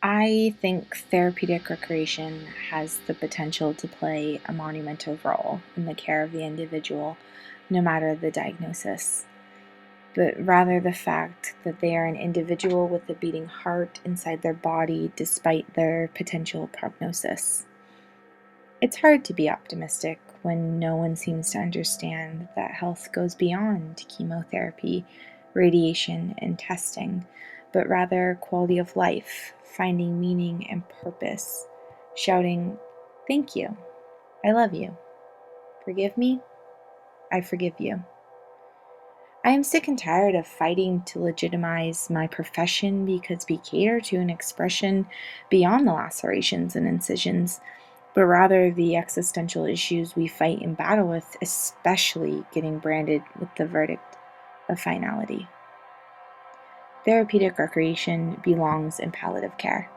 I think therapeutic recreation has the potential to play a monumental role in the care of the individual, no matter the diagnosis, but rather the fact that they are an individual with a beating heart inside their body despite their potential prognosis. It's hard to be optimistic when no one seems to understand that health goes beyond chemotherapy, radiation, and testing, but rather quality of life, finding meaning and purpose, shouting, "Thank you, I love you, forgive me, I forgive you." I am sick and tired of fighting to legitimize my profession because we cater to an expression beyond the lacerations and incisions, but rather the existential issues we fight and battle with, especially getting branded with the verdict of finality. Therapeutic recreation belongs in palliative care.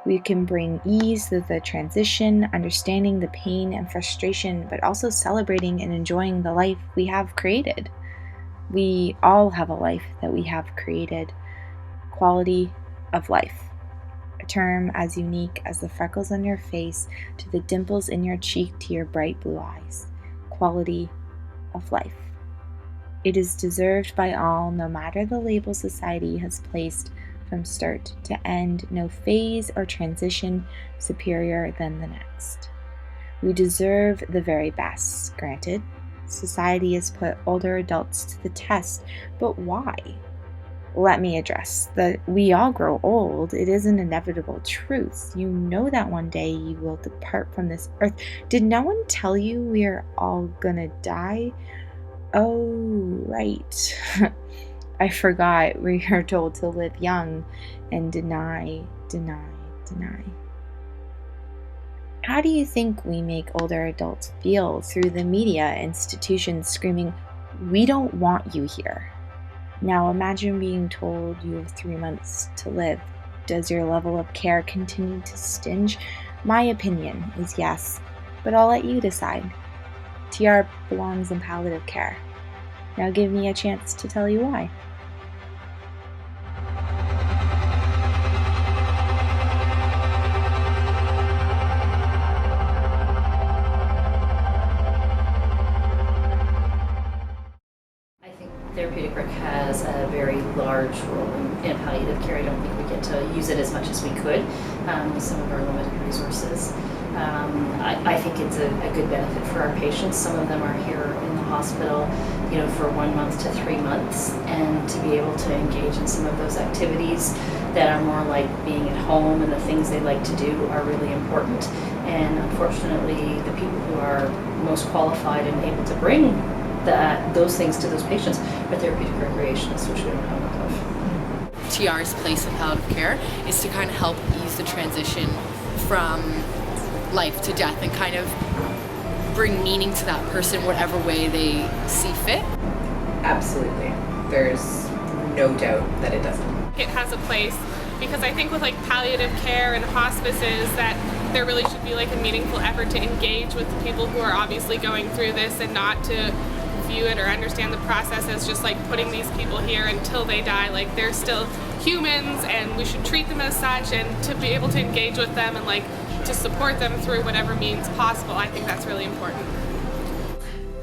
We can bring ease to the transition, understanding the pain and frustration, but also celebrating and enjoying the life we have created. We all have a life that we have created. Quality of life. A term as unique as the freckles on your face to the dimples in your cheek to your bright blue eyes. Quality of life. It is deserved by all, no matter the label society has placed from start to end, no phase or transition superior than the next. We deserve the very best, granted. Society has put older adults to the test, but why? Let me address that we all grow old. It is an inevitable truth. You know that one day you will depart from this earth. Did no one tell you we are all gonna die? Oh, right. I forgot we are told to live young and deny. How do you think we make older adults feel through the media institutions screaming, "We don't want you here"? Now imagine being told you have 3 months to live. Does your level of care continue to stinge? My opinion is yes, but I'll let you decide. TR belongs in palliative care. Now give me a chance to tell you why. I think therapeutic rec has a very large role in palliative care. I don't think we get to use it as much as we could with some of our limited resources. I think it's a good benefit for our patients. Some of them are here in the hospital, for 1 month to 3 months, and to be able to engage in some of those activities that are more like being at home and the things they like to do are really important. And unfortunately, the people who are most qualified and able to bring those things to those patients are therapeutic recreationists, which we don't have enough of. TR's place in palliative care is to kind of help ease the transition from life to death and kind of bring meaning to that person whatever way they see fit. Absolutely. There's no doubt that it doesn't. It has a place because I think with palliative care and hospices that there really should be a meaningful effort to engage with the people who are obviously going through this and not to view it or understand the process as just putting these people here until they die. They're still humans and we should treat them as such, and to be able to engage with them and to support them through whatever means possible, I think that's really important.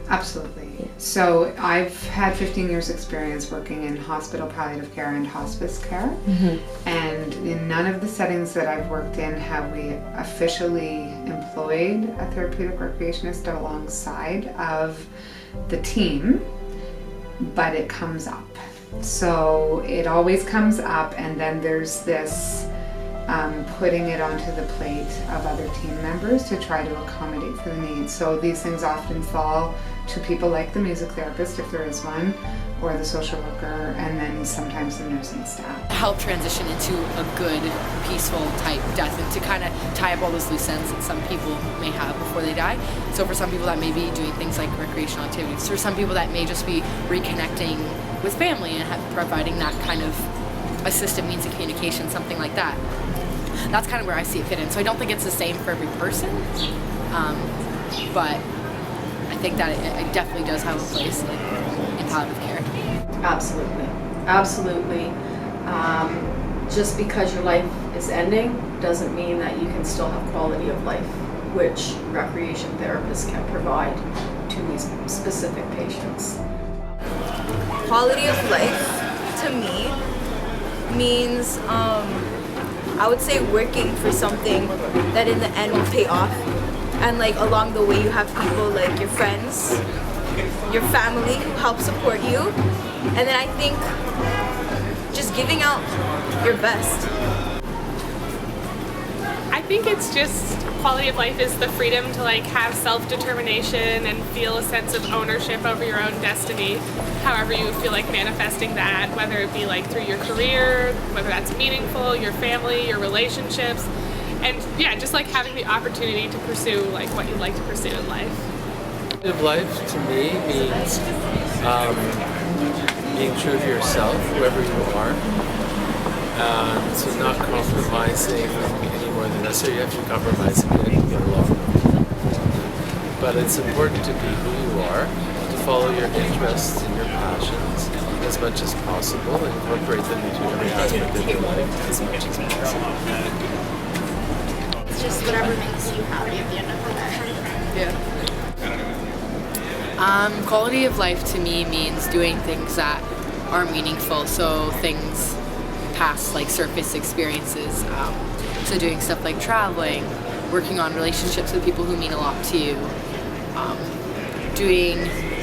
Absolutely. So I've had 15 years experience working in hospital palliative care and hospice care. Mm-hmm. And in none of the settings that I've worked in have we officially employed a therapeutic recreationist alongside of the team, but it comes up. So it always comes up, and then there's this putting it onto the plate of other team members to try to accommodate for the needs. So these things often fall to people like the music therapist, if there is one, or the social worker, and then sometimes the nursing staff. Help transition into a good, peaceful type death, and to kind of tie up all those loose ends that some people may have before they die. So for some people that may be doing things like recreational activities. For some people that may just be reconnecting with family and providing that kind of assistive means of communication, something like that. That's kind of where I see it fit in. So I don't think it's the same for every person, but I think that it definitely does have a place in palliative care. Absolutely. just because your life is ending doesn't mean that you can still have quality of life, which recreation therapists can provide to these specific patients. Quality of life to me means I would say working for something that in the end will pay off, and like along the way you have people like your friends, your family who help support you, and then I think just giving out your best. I think it's just quality of life is the freedom to like have self-determination and feel a sense of ownership over your own destiny, however you feel like manifesting that, whether it be like through your career, whether that's meaningful, your family, your relationships, and yeah, just like having the opportunity to pursue like what you'd like to pursue in life. Quality of life to me means being true to yourself, whoever you are. So not compromising any more than necessary. You have to compromise a bit to get along. But it's important to be who you are, to follow your interests and your passions as much as possible, and incorporate them into every aspect of your life as much as possible. It's just whatever makes you happy at the end of the day. Yeah. Quality of life to me means doing things that are meaningful. So things past like surface experiences. So doing stuff like traveling, working on relationships with people who mean a lot to you,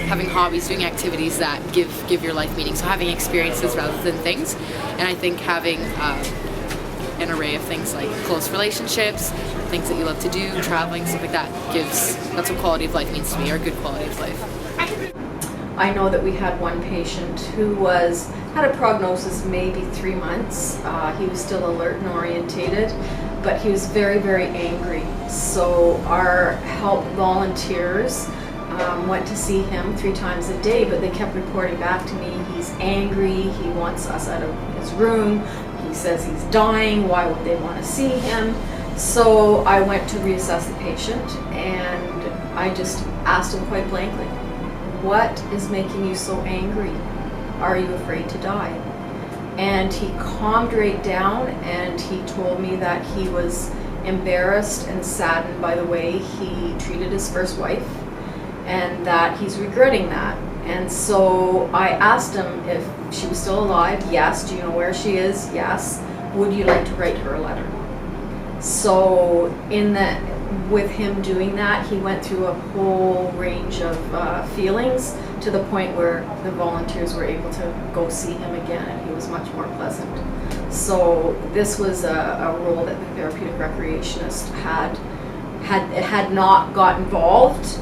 having hobbies, doing activities that give your life meaning. So having experiences rather than things. And I think having an array of things like close relationships, things that you love to do, traveling, stuff like that that's what quality of life means to me, or good quality of life. I know that we had one patient who had a prognosis maybe 3 months. He was still alert and orientated, but he was very, very angry. So our help volunteers went to see him 3 times a day, but they kept reporting back to me, he's angry, he wants us out of his room, he says he's dying, why would they want to see him? So I went to reassess the patient, and I just asked him quite blankly, what is making you so angry? Are you afraid to die? And he calmed right down, and he told me that he was embarrassed and saddened by the way he treated his first wife, and that he's regretting that. And so I asked him if she was still alive. Yes. Do you know where she is? Yes. Would you like to write her a letter? So with him doing that, he went through a whole range of feelings, to the point where the volunteers were able to go see him again, and he was much more pleasant. So this was a role that the therapeutic recreationist had not got involved,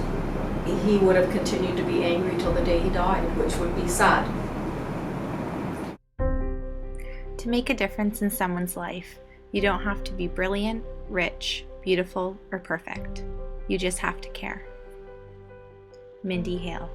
he would have continued to be angry till the day he died, which would be sad. To make a difference in someone's life, you don't have to be brilliant, rich, beautiful, or perfect. You just have to care. Mindy Hale.